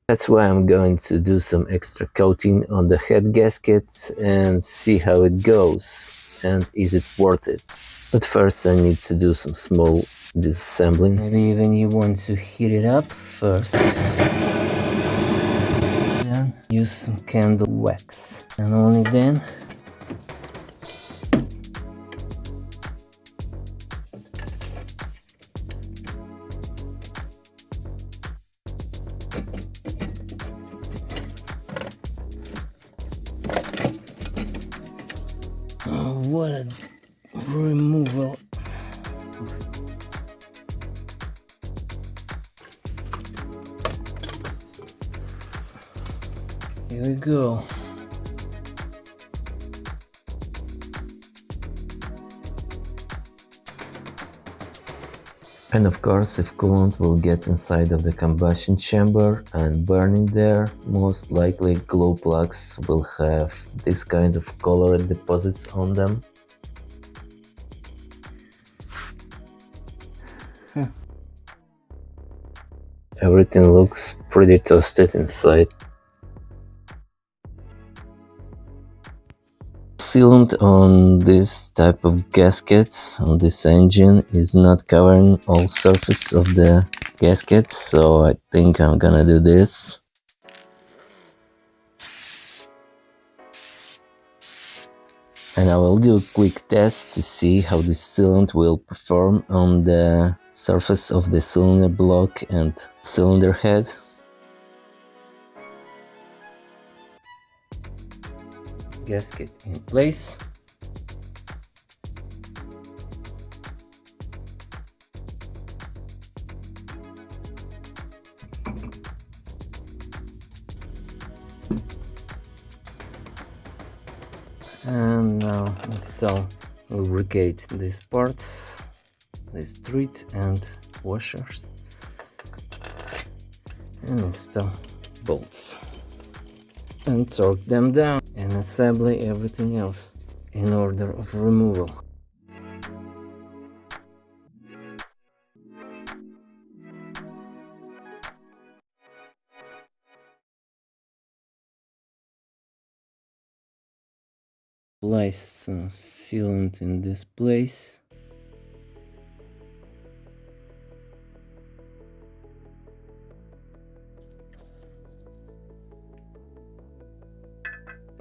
That's why I'm going to do some extra coating on the head gasket and see how it goes and is it worth it. But first I need to do some small disassembling. Maybe even you want to heat it up first. Then use some candle wax and only then what a removal. Here we go. And of course, if coolant will get inside of the combustion chamber and burning there, most likely glow plugs will have this kind of colored deposits on them. Everything looks pretty toasted inside. Sealant on this type of gaskets on this engine is not covering all surface of the gasket, so I think I'm gonna do this. And I will do a quick test to see how this sealant will perform on the surface of the cylinder block and cylinder head. Gasket in place. And now install lubricate these parts, this treat and washers, and install bolts and torque them down and assemble everything else in order of removal. Apply some sealant in this place.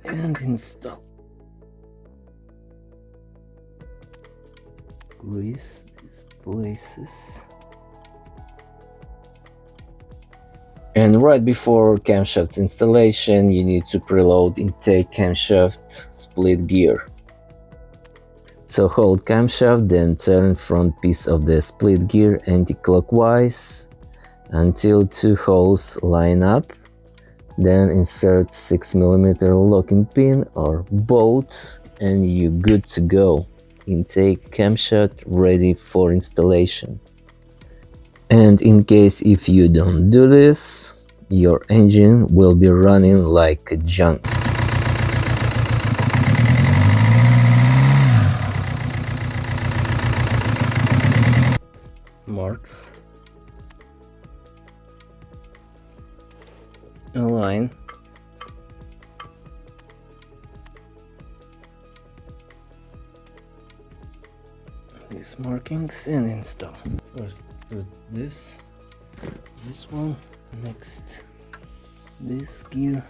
And install. Grease these places. And right before camshaft installation, you need to preload intake camshaft split gear. So hold camshaft, then turn front piece of the split gear anti-clockwise until two holes line up. Then insert 6mm locking pin or bolt and you're good to go. Intake camshaft ready for installation. And in case if you don't do this, your engine will be running like junk. Marks. Align. These markings and install. First put this one, next this gear,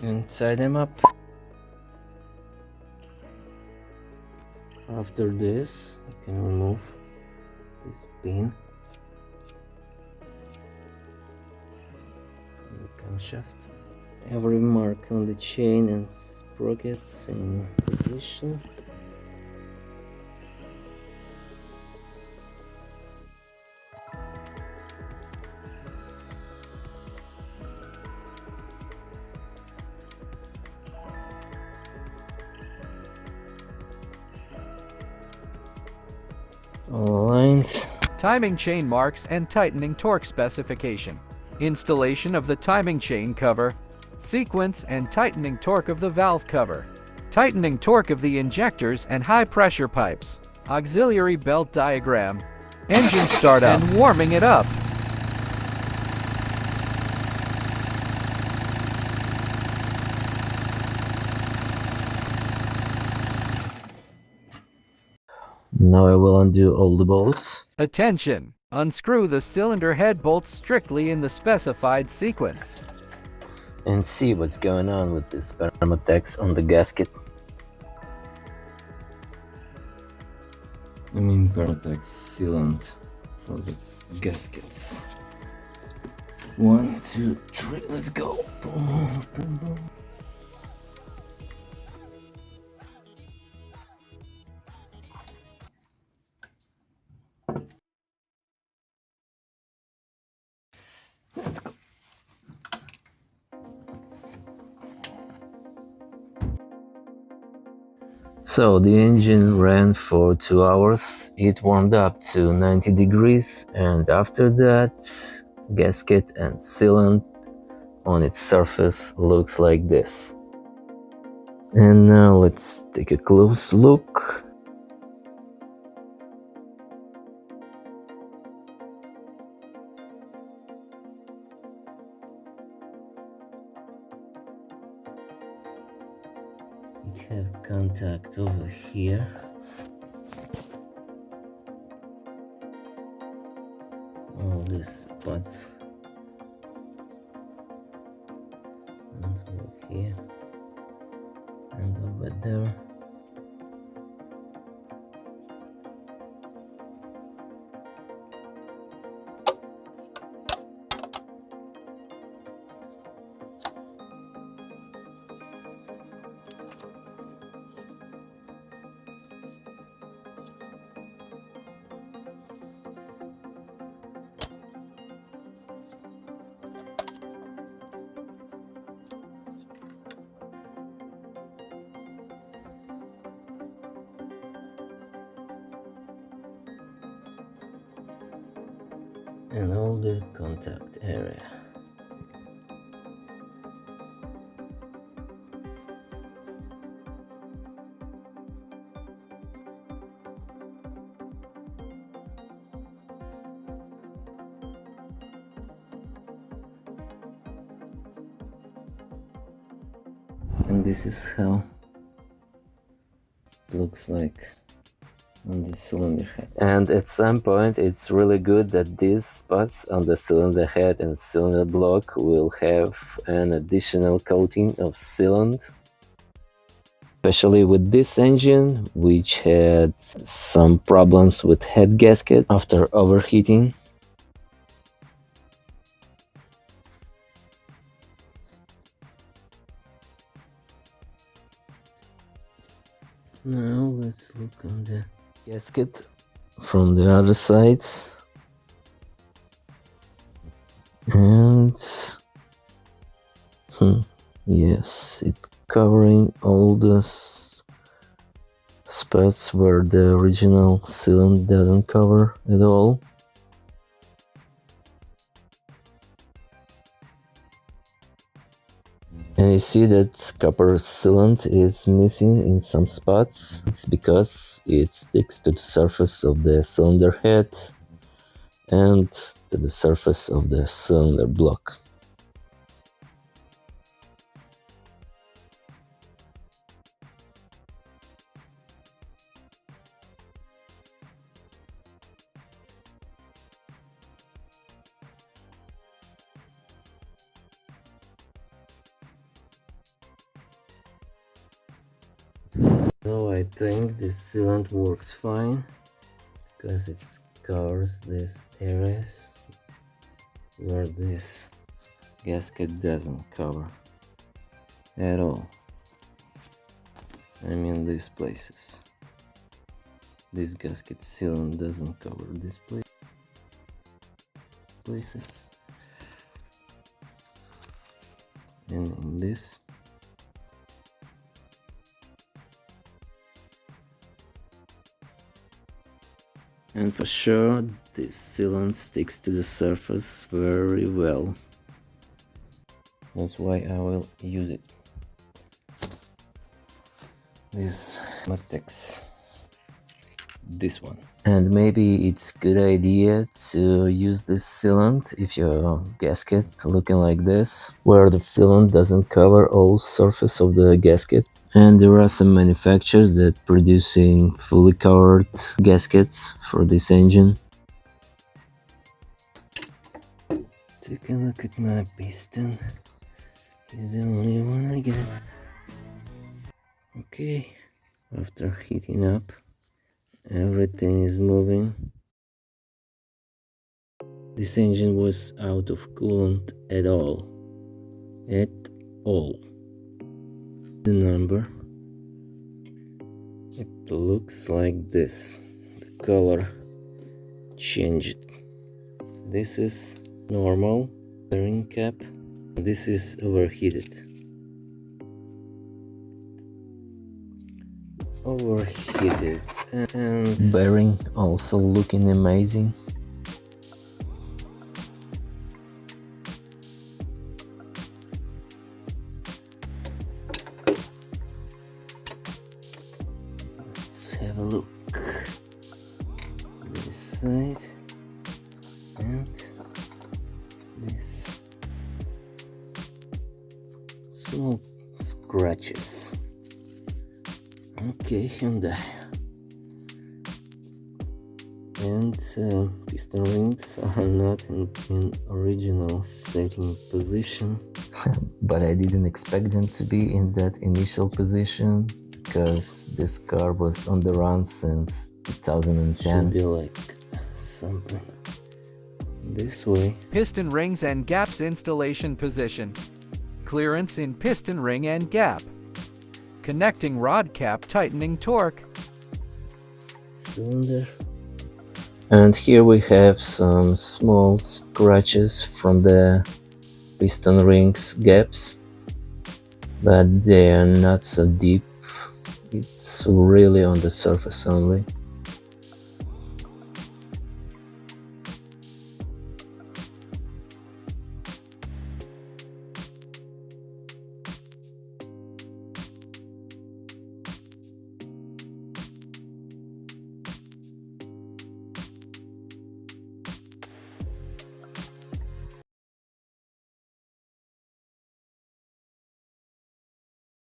and tie them up. After this, you can remove this pin from the camshaft. Every mark on the chain and sprockets in position. All aligned. timing chain marks and tightening torque specification, installation of the timing chain cover, sequence and tightening torque of the valve cover, tightening torque of the injectors and high-pressure pipes, auxiliary belt diagram, engine startup, and warming it up. Now I will undo all the bolts. Attention! Unscrew the cylinder head bolts strictly in the specified sequence. And see what's going on with this Permatex on the gasket. Permatex sealant for the gaskets. 1, 2, 3, let's go. Boom, boom, boom. Let's go. So the engine ran for 2 hours, it warmed up to 90 degrees, and after that gasket and sealant on its surface looks like this. And now let's take a close look. We have contact over here. All these spots. And over here. And over there. And all the contact area. And this is how it looks like on the cylinder head. And at some point it's really good that these spots on the cylinder head and cylinder block will have an additional coating of sealant, especially with this engine, which had some problems with head gasket after overheating. Now let's look on the gasket from the other side. And yes, it's covering all the spots where the original sealant doesn't cover at all. And you see that copper sealant is missing in some spots. It's because it sticks to the surface of the cylinder head and to the surface of the cylinder block. So I think this sealant works fine because it covers these areas where this gasket doesn't cover at all. I mean these places. This gasket sealant doesn't cover these places. And in this. And for sure, This sealant sticks to the surface very well. That's why I will use it. This Matex. This one. And maybe it's good idea to use this sealant if your gasket looking like this, where the sealant doesn't cover all surface of the gasket. And there are some manufacturers that producing fully covered gaskets for this engine. Take a look at my piston. It's the only one I got. Okay, after heating up, everything is moving. This engine was out of coolant at all. At all. The number. It looks like this. The color changed. This is normal bearing cap. This is overheated. Overheated and bearing also looking amazing. Let's have a look. This side and this. Small scratches. Okay, Hyundai. And piston rings are not in original setting position. But I didn't expect them to be in that initial position, because this car was on the run since 2010. Should be like something this way. Piston rings and gaps installation position. Clearance in piston ring and gap. Connecting rod cap tightening torque. Cylinder. And here we have some small scratches from the piston rings gaps, but they are not so deep. It's really on the surface only.